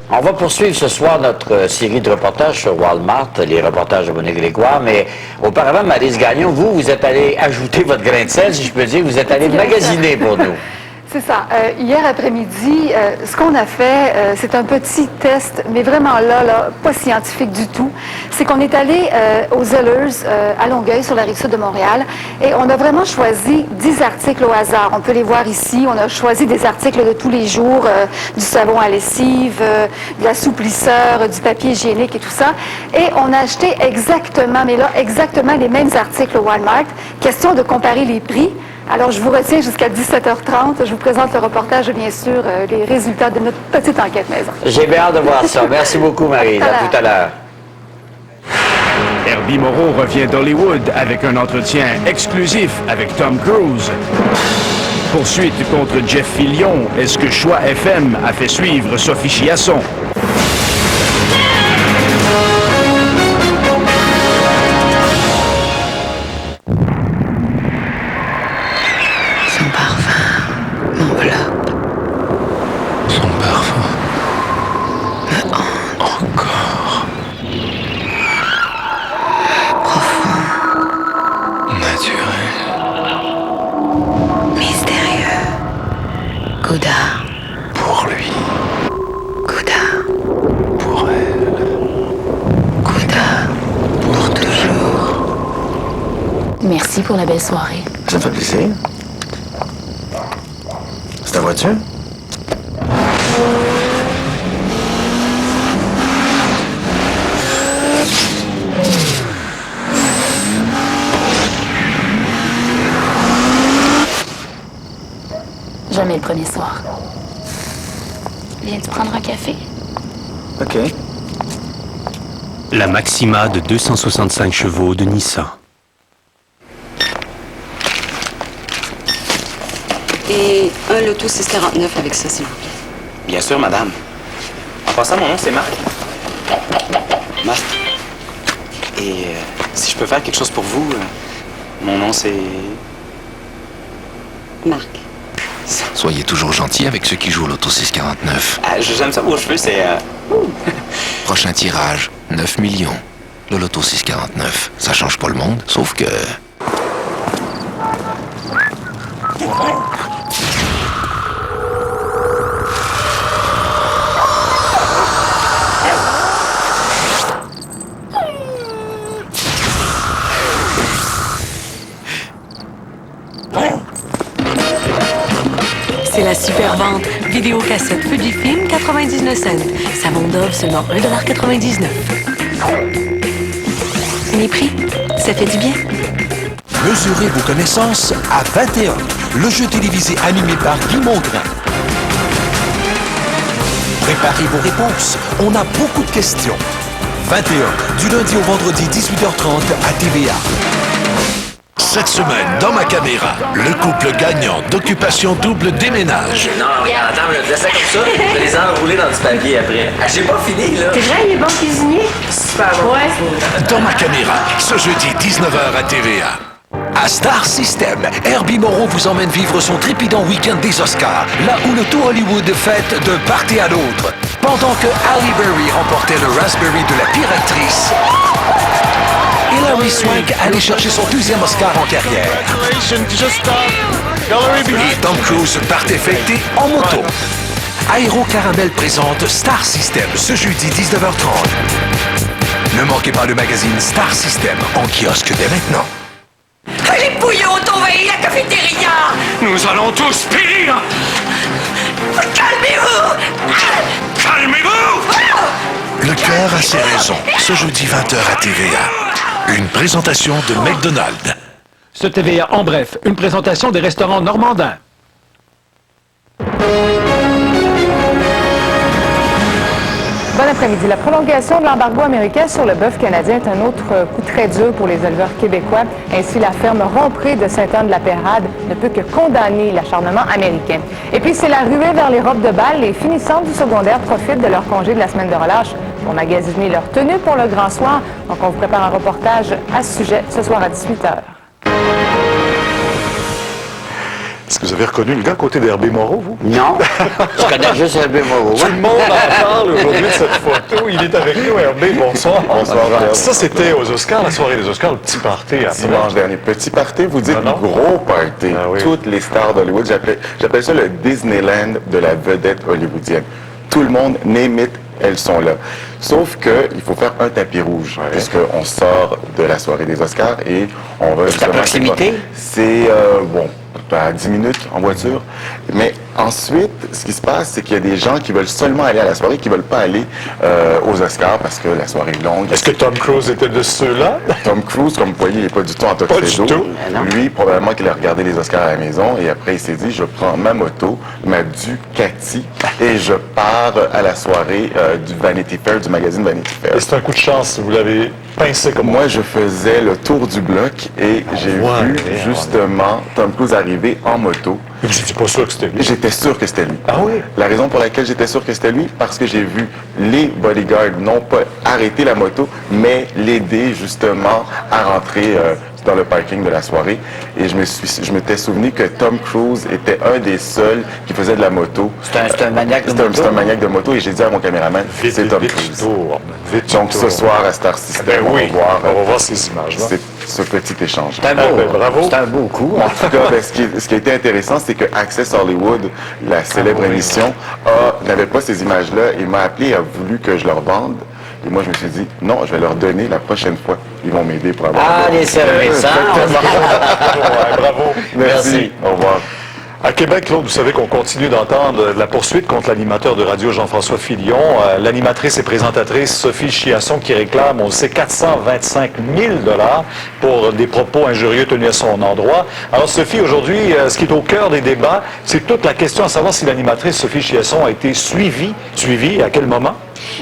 On va poursuivre ce soir notre série de reportages sur Walmart, les reportages de Monique Grégoire, mais auparavant, Maryse Gagnon, vous êtes allée ajouter votre grain de sel, si je peux dire, vous êtes allée magasiner pour nous. C'est ça. Hier après-midi, ce qu'on a fait, c'est un petit test, mais vraiment là, pas scientifique du tout. C'est qu'on est allé aux Zellers à Longueuil, sur la rive sud de Montréal, et on a vraiment choisi 10 articles au hasard. On peut les voir ici. On a choisi des articles de tous les jours, du savon à lessive, de l'assouplisseur, du papier hygiénique et tout ça. Et on a acheté exactement les mêmes articles au Walmart. Question de comparer les prix. Alors, je vous retiens jusqu'à 17h30. Je vous présente le reportage et bien sûr les résultats de notre petite enquête maison. J'ai bien hâte de voir ça. Merci beaucoup, Maryse. À tout à l'heure. Herbie Moreau revient d'Hollywood avec un entretien exclusif avec Tom Cruise. Poursuite contre Jeff Fillion. Est-ce que Choix FM a fait suivre Sophie Chiasson? Merci pour la belle soirée. Ça me fait plaisir. C'est ta voiture? Jamais le premier soir. Viens-tu prendre un café? OK. La Maxima de 265 chevaux de Nissan. Et un Loto 649 avec ça, s'il vous plaît. Bien sûr, madame. En passant, mon nom, c'est Marc. Marc. Et si je peux faire quelque chose pour vous, mon nom, c'est... Marc. Soyez toujours gentil avec ceux qui jouent au Loto 649. J'aime ça, vos cheveux, c'est... Prochain tirage, 9 millions. Le Loto 649. Ça change pas le monde, sauf que... C'est la super vente. Vidéocassette Fujifilm, 99 cents. Savon Dove, seulement 1,99 $. Les prix, ça fait du bien. Mesurez vos connaissances à 21. Le jeu télévisé animé par Guy Mongrain. Préparez vos réponses. On a beaucoup de questions. 21, du lundi au vendredi, 18h30 à TVA. Cette semaine, dans ma caméra, le couple gagnant d'Occupation Double déménage. Non, regarde, attends, je laisse ça comme ça, je vais les enrouler dans du papier après. Ah, j'ai pas fini, là. C'est vrai, il est bon cuisinier? Super bon. Ouais. Dans ma caméra, ce jeudi, 19h à TVA. À Star System, Herbie Moreau vous emmène vivre son trépidant week-end des Oscars, là où le tout Hollywood fête d'un party à l'autre. Pendant que Halle Berry remportait le Raspberry de la pire actrice, Hilary Swank allait chercher son 2e Oscar en carrière. Et Tom Cruise partait fêter en moto. Aéro Caramel présente Star System ce jeudi 19h30. Ne manquez pas le magazine Star System en kiosque dès maintenant. Les bouillons ont envahi la cafétéria! Nous allons tous périr! Calmez-vous! Calmez-vous! Le cœur a ses raisons. Ce jeudi 20h à TVA. Une présentation de McDonald's. Ce TVA en bref, une présentation des restaurants normandins. Bon après-midi. La prolongation de l'embargo américain sur le bœuf canadien est un autre coup très dur pour les éleveurs québécois. Ainsi, la ferme Rompré de Sainte-Anne-de-la-Pérade ne peut que condamner l'acharnement américain. Et puis, c'est la ruée vers les robes de bal. Les finissantes du secondaire profitent de leur congé de la semaine de relâche pour magasiner leur tenue pour le grand soir. Donc, on vous prépare un reportage à ce sujet ce soir à 18h. Est-ce que vous avez reconnu le gars à côté d'Herbie Moreau, vous? Non, je connais juste Herbie Moreau. Tout le monde en parle aujourd'hui. avec nous, Herbie. Bonsoir. Bonsoir, Pierre. Ça, c'était aux Oscars, la soirée des Oscars, le petit party. Dimanche dernier. Petit party, vous dites Non. gros party. Oui. Toutes les stars d'Hollywood. J'appelle ça le Disneyland de la vedette hollywoodienne. Tout le monde, name it, elles sont là. Sauf que il faut faire un tapis rouge, puisqu'on sort de la soirée des Oscars et on va... C'est à proximité? C'est, à 10 minutes en voiture. Mais ensuite, ce qui se passe, c'est qu'il y a des gens qui veulent seulement aller à la soirée, qui ne veulent pas aller aux Oscars parce que la soirée est longue. Est-ce que Tom Cruise était de ceux-là? Tom Cruise, comme vous voyez, il n'est pas du tout en Pas tuxedo. du tout. Lui, probablement qu'il a regardé les Oscars à la maison et après, il s'est dit, je prends ma moto, ma Ducati, et je pars à la soirée du Vanity Fair, du magazine Vanity Fair. Et c'est un coup de chance, vous l'avez pincé comme moi. Je faisais le tour du bloc et j'ai vu justement Tom Cruise arriver en moto. Vous n'étiez pas sûr que c'était lui? J'étais sûr que c'était lui. Ah oui? La raison pour laquelle j'étais sûr que c'était lui, parce que j'ai vu les bodyguards non pas arrêter la moto, mais l'aider justement à rentrer dans le parking de la soirée. Et je m'étais souvenu que Tom Cruise était un des seuls qui faisait de la moto. C'est un maniaque de moto? C'est un maniaque de moto et j'ai dit à mon caméraman, c'est Tom Cruise. Donc ce soir à Star System, on va voir ces images-là. Ce petit échange. C'est un beau, bravo. C'est un beau coup. En tout cas, ce qui a été intéressant, c'est que Access Hollywood, la célèbre émission, n'avait pas ces images-là et m'a appelé et a voulu que je leur vende. Et moi, je me suis dit, non, je vais leur donner la prochaine fois. Ils vont m'aider pour avoir... Ah, les services, bravo. Merci. Au revoir. À Québec, Claude, vous savez qu'on continue d'entendre la poursuite contre l'animateur de radio Jean-François Filion. L'animatrice et présentatrice Sophie Chiasson qui réclame, on le sait, 425 000 $ pour des propos injurieux tenus à son endroit. Alors Sophie, aujourd'hui, ce qui est au cœur des débats, c'est toute la question à savoir si l'animatrice Sophie Chiasson a été suivie, à quel moment?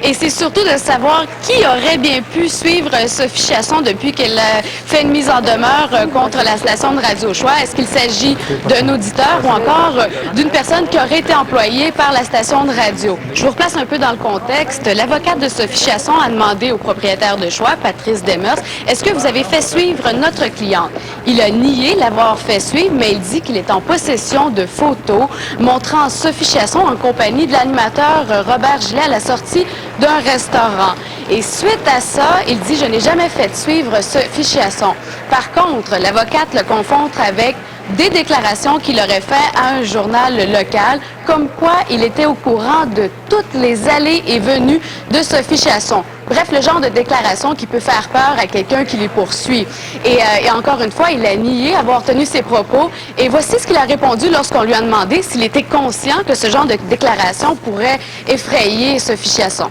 Et c'est surtout de savoir qui aurait bien pu suivre Sophie Chiasson depuis qu'elle a fait une mise en demeure contre la station de Radio Choix. Est-ce qu'il s'agit d'un auditeur ou encore d'une personne qui aurait été employée par la station de radio? Je vous replace un peu dans le contexte. L'avocate de Sophie Chiasson a demandé au propriétaire de Choix, Patrice Demers, est-ce que vous avez fait suivre notre cliente? Il a nié l'avoir fait suivre, mais il dit qu'il est en possession de photos montrant Sophie Chiasson en compagnie de l'animateur Robert Gillet à la sortie d'un restaurant. Et suite à ça, il dit « Je n'ai jamais fait suivre Sophie Chiasson ». Par contre, l'avocate le confronte avec des déclarations qu'il aurait faites à un journal local, comme quoi il était au courant de toutes les allées et venues de Sophie Chiasson. Bref, le genre de déclaration qui peut faire peur à quelqu'un qui les poursuit. Et encore une fois, il a nié avoir tenu ses propos. Et voici ce qu'il a répondu lorsqu'on lui a demandé s'il était conscient que ce genre de déclaration pourrait effrayer Sophie Chiasson.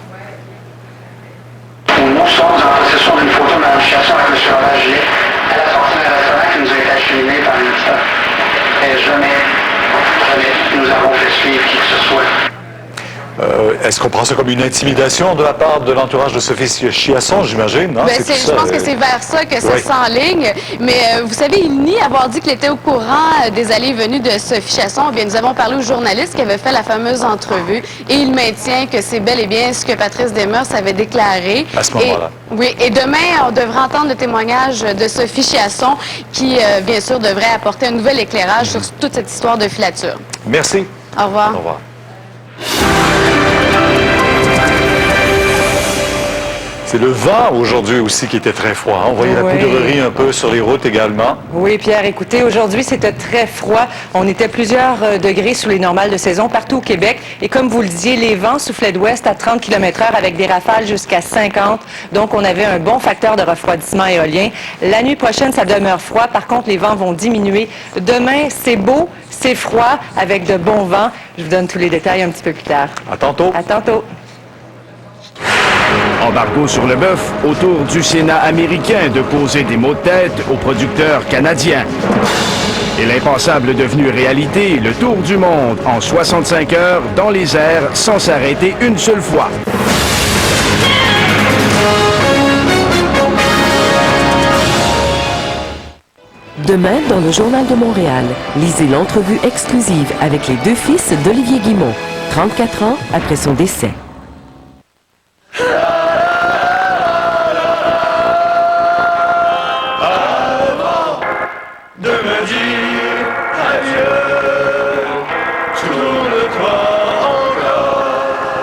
Nous sommes en possession d'une photo de Mme Chiasson avec M. Robert Gillet à la sortie d'un restaurant qui nous a été acheminé par l'éditeur. Et jamais nous avons fait suivre qui que ce soit. Est-ce qu'on prend ça comme une intimidation de la part de l'entourage de Sophie Chiasson, j'imagine? Non? Je pense que c'est vers ça que ça s'enligne. Mais vous savez, il nie avoir dit qu'il était au courant des allées et venues de Sophie Chiasson. Bien, nous avons parlé au journaliste qui avait fait la fameuse entrevue et il maintient que c'est bel et bien ce que Patrice Demers avait déclaré. À ce moment-là. Oui, et demain, on devrait entendre le témoignage de Sophie Chiasson qui, bien sûr, devrait apporter un nouvel éclairage sur toute cette histoire de filature. Merci. Au revoir. Au revoir. C'est le vent aujourd'hui aussi qui était très froid. On voyait la poudrerie un peu sur les routes également. Oui, Pierre, écoutez, aujourd'hui, c'était très froid. On était plusieurs degrés sous les normales de saison partout au Québec. Et comme vous le disiez, les vents soufflaient d'ouest à 30 km/h avec des rafales jusqu'à 50. Donc, on avait un bon facteur de refroidissement éolien. La nuit prochaine, ça demeure froid. Par contre, les vents vont diminuer. Demain, c'est beau, c'est froid, avec de bons vents. Je vous donne tous les détails un petit peu plus tard. À tantôt. À tantôt. Embargo sur le bœuf autour du Sénat américain de poser des mots de tête aux producteurs canadiens. Et l'impensable devenu réalité, le tour du monde en 65 heures dans les airs sans s'arrêter une seule fois. Demain, dans le Journal de Montréal, lisez l'entrevue exclusive avec les deux fils d'Olivier Guimont, 34 ans après son décès.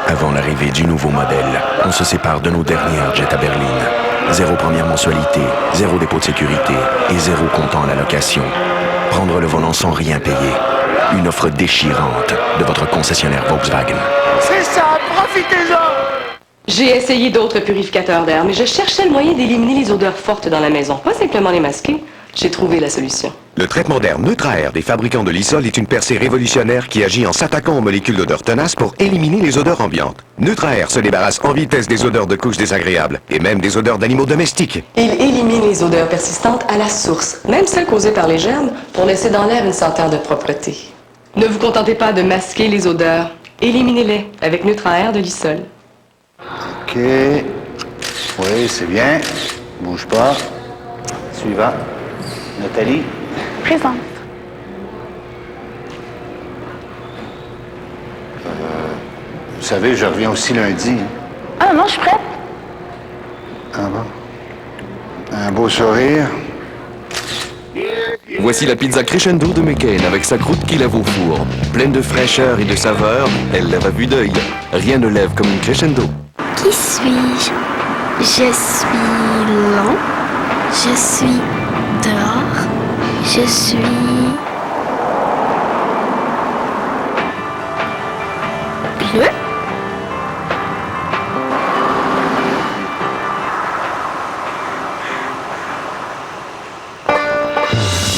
Avant l'arrivée du nouveau modèle, Noël, on se sépare de nos dernières jets à Berlin. 0 première mensualité, 0 dépôt de sécurité et 0 comptant à la location. Prendre le volant sans rien payer. Une offre déchirante de votre concessionnaire Volkswagen. C'est ça, profitez-en! J'ai essayé d'autres purificateurs d'air, mais je cherchais le moyen d'éliminer les odeurs fortes dans la maison, pas simplement les masquer. J'ai trouvé la solution. Le traitement d'air Neutra-Air des fabricants de Lysol est une percée révolutionnaire qui agit en s'attaquant aux molécules d'odeur tenaces pour éliminer les odeurs ambiantes. Neutra-Air se débarrasse en vitesse des odeurs de couches désagréables et même des odeurs d'animaux domestiques. Il élimine les odeurs persistantes à la source, même celles causées par les germes, pour laisser dans l'air une senteur de propreté. Ne vous contentez pas de masquer les odeurs. Éliminez-les avec Neutra-Air de Lysol. OK. Oui, c'est bien. Bouge pas. Suivant. Nathalie. Présente. Vous savez, je reviens aussi lundi. Ah non, je suis prête. Ah bon? Un beau sourire. Voici la pizza Crescendo de McCain avec sa croûte qui lève au four. Pleine de fraîcheur et de saveur, elle lève à vue d'œil. Rien ne lève comme une Crescendo. Qui suis-je? Je suis long. Je suis dehors. Je suis... bleu.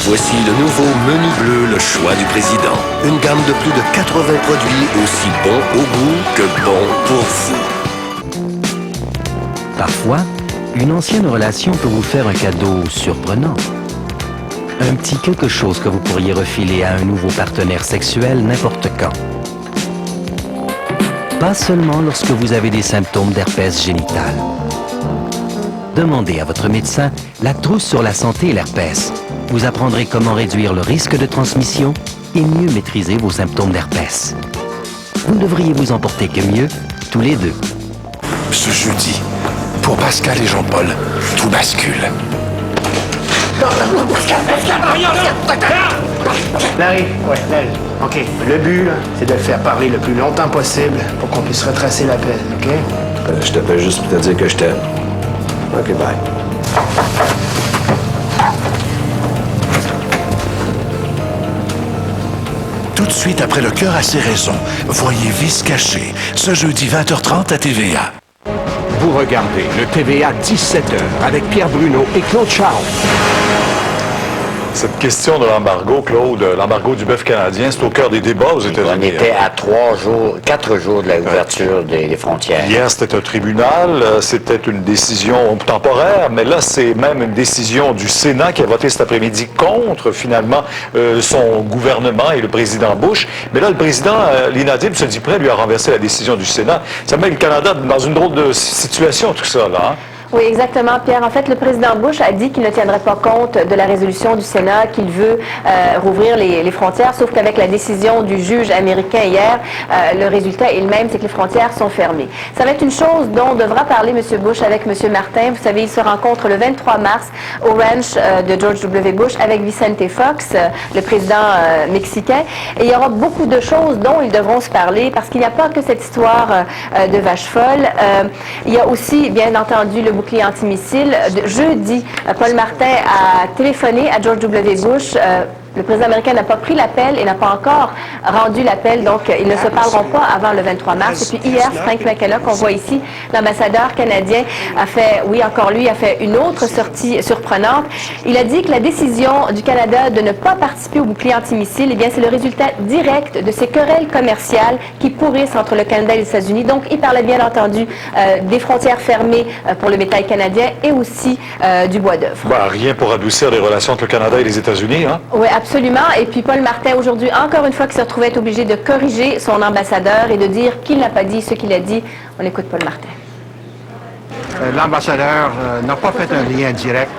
Voici le nouveau menu bleu, le choix du président. Une gamme de plus de 80 produits aussi bons au goût que bons pour vous. Parfois, une ancienne relation peut vous faire un cadeau surprenant. Un petit quelque chose que vous pourriez refiler à un nouveau partenaire sexuel n'importe quand. Pas seulement lorsque vous avez des symptômes d'herpès génital. Demandez à votre médecin la trousse sur la santé et l'herpès. Vous apprendrez comment réduire le risque de transmission et mieux maîtriser vos symptômes d'herpès. Vous ne devriez vous en porter que mieux, tous les deux. Ce jeudi, pour Pascal et Jean-Paul, tout bascule. Larry, Larry. OK. Le but, là, c'est de le faire parler le plus longtemps possible pour qu'on puisse retracer l'appel, OK? Je t'appelle juste pour te dire que je t'aime. OK, bye. Tout de suite après Le cœur a ses raisons, voyez Vice caché, ce jeudi 20h30 à TVA. Vous regardez le TVA 17h avec Pierre Bruno et Claude Charles. Cette question de l'embargo, Claude, l'embargo du bœuf canadien, c'est au cœur des débats aux États-Unis. On était à 4 jours de l'ouverture des frontières. Hier, c'était un tribunal, c'était une décision temporaire, mais là, c'est même une décision du Sénat qui a voté cet après-midi contre, finalement, son gouvernement et le président Bush. Mais là, le président, l'inaudible, se dit prêt, lui, à renverser la décision du Sénat. Ça met le Canada dans une drôle de situation, tout ça, là, hein? Oui, exactement, Pierre. En fait, le président Bush a dit qu'il ne tiendrait pas compte de la résolution du Sénat, qu'il veut rouvrir les frontières, sauf qu'avec la décision du juge américain hier, le résultat est le même, c'est que les frontières sont fermées. Ça va être une chose dont devra parler M. Bush avec M. Martin. Vous savez, il se rencontre le 23 mars au ranch de George W. Bush avec Vicente Fox, le président mexicain. Et il y aura beaucoup de choses dont ils devront se parler, parce qu'il n'y a pas que cette histoire de vache folle. Il y a aussi, bien entendu, le bouclier antimissile. Jeudi, Paul Martin a téléphoné à George W. Bush. Le président américain n'a pas pris l'appel et n'a pas encore rendu l'appel, donc ils ne se parleront pas avant le 23 mars. Et puis hier, Frank McKenna, qu'on voit ici, l'ambassadeur canadien, a fait, oui, encore lui, a fait une autre sortie surprenante. Il a dit que la décision du Canada de ne pas participer au bouclier antimissile, eh bien, c'est le résultat direct de ces querelles commerciales qui pourrissent entre le Canada et les États-Unis. Donc, il parlait bien entendu des frontières fermées pour le bétail canadien et aussi du bois d'œuvre. Bah, rien pour adoucir les relations entre le Canada et les États-Unis, hein? Oui, absolument. Et puis Paul Martin, aujourd'hui, encore une fois, qui se retrouvait être obligé de corriger son ambassadeur et de dire qu'il n'a pas dit ce qu'il a dit. On écoute Paul Martin. L'ambassadeur n'a pas fait un lien direct.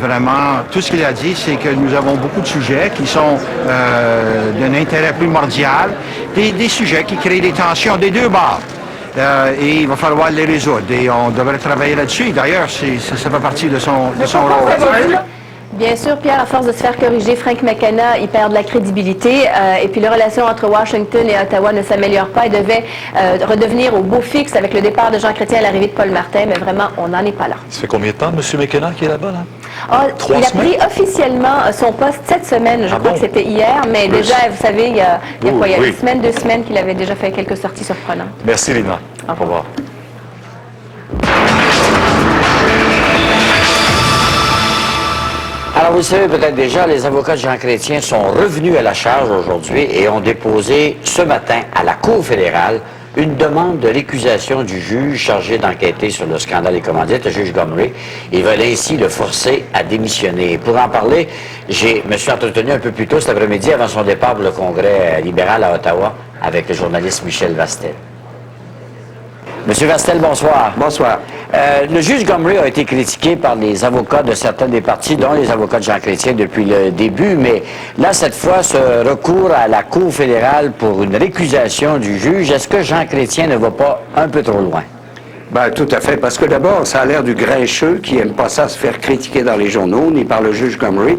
Vraiment, tout ce qu'il a dit, c'est que nous avons beaucoup de sujets qui sont d'un intérêt primordial, des sujets qui créent des tensions des deux bords. Et il va falloir les résoudre. Et on devrait travailler là-dessus. D'ailleurs, ça fait partie de son rôle. Bien sûr, Pierre, à force de se faire corriger, Frank McKenna, il perd de la crédibilité. Et puis, les relations entre Washington et Ottawa ne s'améliorent pas. Il devait redevenir au beau fixe avec le départ de Jean Chrétien à l'arrivée de Paul Martin, mais vraiment, on n'en est pas là. Ça fait combien de temps, M. McKenna, qui est là-bas, là? Il a pris officiellement son poste cette semaine. Je crois que c'était hier, mais déjà, vous savez, il y a quoi? Il y a une semaine, 2 semaines qu'il avait déjà fait quelques sorties surprenantes. Merci, Lina. Au revoir. Alors, vous le savez peut-être déjà, les avocats de Jean Chrétien sont revenus à la charge aujourd'hui et ont déposé ce matin à la Cour fédérale une demande de récusation du juge chargé d'enquêter sur le scandale des commandites, le juge Gomery. Ils veulent ainsi le forcer à démissionner. Et pour en parler, je me suis entretenu un peu plus tôt cet après-midi avant son départ pour le Congrès libéral à Ottawa avec le journaliste Michel Vastel. Monsieur Vastel, bonsoir. Bonsoir. Le juge Gomery a été critiqué par les avocats de certains des partis, dont les avocats de Jean Chrétien depuis le début, mais là, cette fois, ce recours à la Cour fédérale pour une récusation du juge, est-ce que Jean Chrétien ne va pas un peu trop loin? Ben, tout à fait, parce que d'abord, ça a l'air du grincheux qui n'aime pas ça se faire critiquer dans les journaux, ni par le juge Gomery.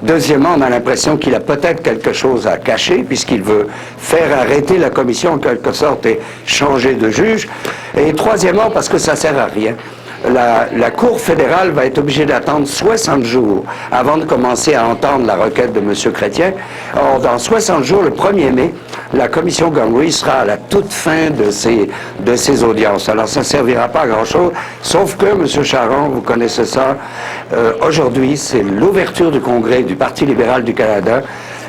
Deuxièmement, on a l'impression qu'il a peut-être quelque chose à cacher, puisqu'il veut faire arrêter la commission en quelque sorte et changer de juge. Et troisièmement, parce que ça sert à rien. La Cour fédérale va être obligée d'attendre 60 jours avant de commencer à entendre la requête de M. Chrétien. Or, dans 60 jours, le 1er mai, la commission Gomery sera à la toute fin de ses audiences. Alors, ça ne servira pas à grand-chose, sauf que, M. Charon, vous connaissez ça, aujourd'hui, c'est l'ouverture du Congrès du Parti libéral du Canada.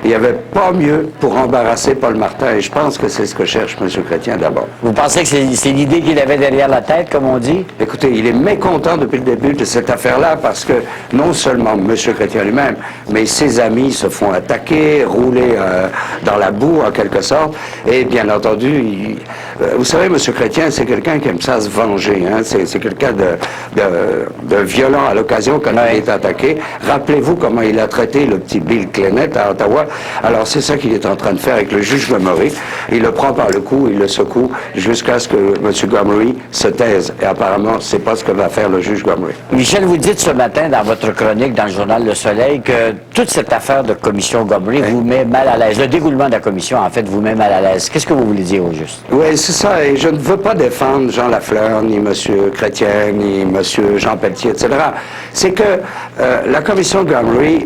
Il n'y avait pas mieux pour embarrasser Paul Martin, et je pense que c'est ce que cherche M. Chrétien d'abord. Vous pensez que c'est l'idée qu'il avait derrière la tête, comme on dit? Écoutez, il est mécontent depuis le début de cette affaire-là, parce que non seulement M. Chrétien lui-même, mais ses amis se font attaquer, rouler dans la boue, en quelque sorte, et bien entendu, vous savez, M. Chrétien, c'est quelqu'un qui aime ça se venger, hein? C'est quelqu'un de violent à l'occasion quand il est attaqué. Rappelez-vous comment il a traité le petit Bill Clennett à Ottawa. Alors, c'est ça qu'il est en train de faire avec le juge Gomery. Il le prend par le cou, il le secoue, jusqu'à ce que M. Gomery se taise. Et apparemment, c'est pas ce que va faire le juge Gomery. Michel, vous dites ce matin dans votre chronique dans le journal Le Soleil que toute cette affaire de commission Gomery vous met mal à l'aise. Le déroulement de la commission, en fait, vous met mal à l'aise. Qu'est-ce que vous voulez dire au juste? Oui, c'est ça. Et je ne veux pas défendre Jean Lafleur, ni M. Chrétien, ni M. Jean Pelletier, etc. C'est que la commission Gomery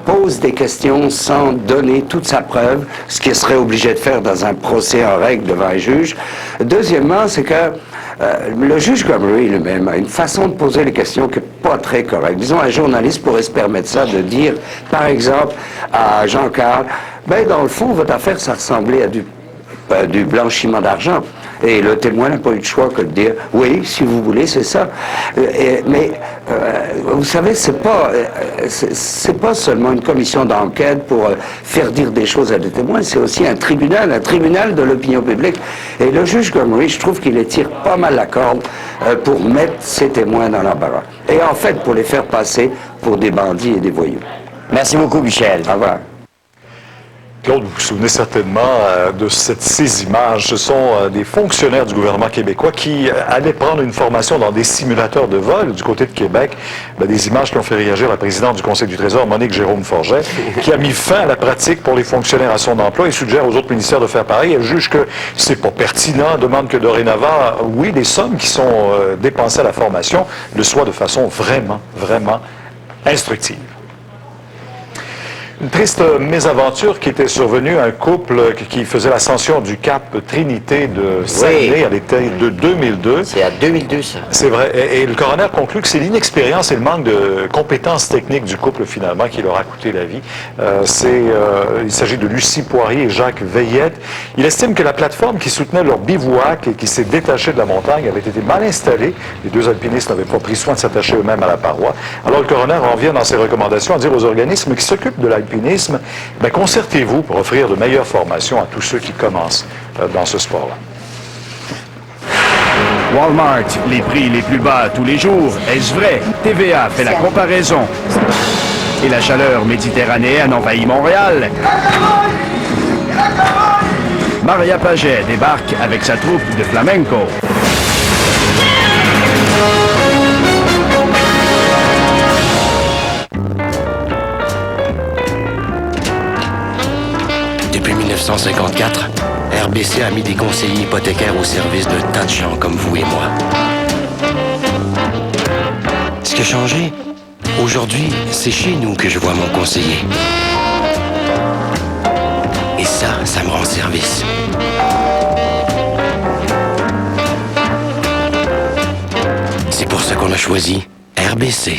pose des questions sans donner toute sa preuve, ce qu'il serait obligé de faire dans un procès en règle devant un juge. Deuxièmement, c'est que le juge Gomery lui-même a une façon de poser les questions qui n'est pas très correcte. Disons, un journaliste pourrait se permettre ça, de dire, par exemple, à Jean-Carl, ben, dans le fond, votre affaire, ça ressemblait à du blanchiment d'argent. Et le témoin n'a pas eu de choix que de dire « Oui, si vous voulez, c'est ça ». Mais, vous savez, c'est pas seulement une commission d'enquête pour faire dire des choses à des témoins, c'est aussi un tribunal de l'opinion publique. Et le juge Gomery, je trouve qu'il les tire pas mal la corde pour mettre ses témoins dans l'embarras. Et en fait, pour les faire passer pour des bandits et des voyous. Merci beaucoup, Michel. Au revoir. Claude, vous vous souvenez certainement de ces images. Ce sont des fonctionnaires du gouvernement québécois qui allaient prendre une formation dans des simulateurs de vol du côté de Québec. Des images qui ont fait réagir la présidente du Conseil du Trésor, Monique Jérôme-Forget, qui a mis fin à la pratique pour les fonctionnaires à son emploi et suggère aux autres ministères de faire pareil. Elle juge que c'est pas pertinent, demande que dorénavant, oui, les sommes qui sont dépensées à la formation le soient de façon vraiment, vraiment instructive. Une triste mésaventure qui était survenue à un couple qui faisait l'ascension du Cap Trinité de Saguenay à l'été de 2002. C'est à 2002, ça. C'est vrai. Et le coroner conclut que c'est l'inexpérience et le manque de compétences techniques du couple, finalement, qui leur a coûté la vie. Il s'agit de Lucie Poirier et Jacques Veillette. Il estime que la plateforme qui soutenait leur bivouac et qui s'est détachée de la montagne avait été mal installée. Les deux alpinistes n'avaient pas pris soin de s'attacher eux-mêmes à la paroi. Alors, le coroner en vient dans ses recommandations à dire aux organismes qui s'occupent de l'alpinisme, concertez-vous pour offrir de meilleures formations à tous ceux qui commencent dans ce sport-là. Walmart, les prix les plus bas tous les jours. Est-ce vrai? TVA fait la comparaison. Et la chaleur méditerranéenne envahit Montréal. Maria Paget débarque avec sa troupe de flamenco. 1954, RBC a mis des conseillers hypothécaires au service d'un tas de gens comme vous et moi. Ce qui a changé, aujourd'hui, c'est chez nous que je vois mon conseiller. Et ça me rend service. C'est pour ça qu'on a choisi RBC.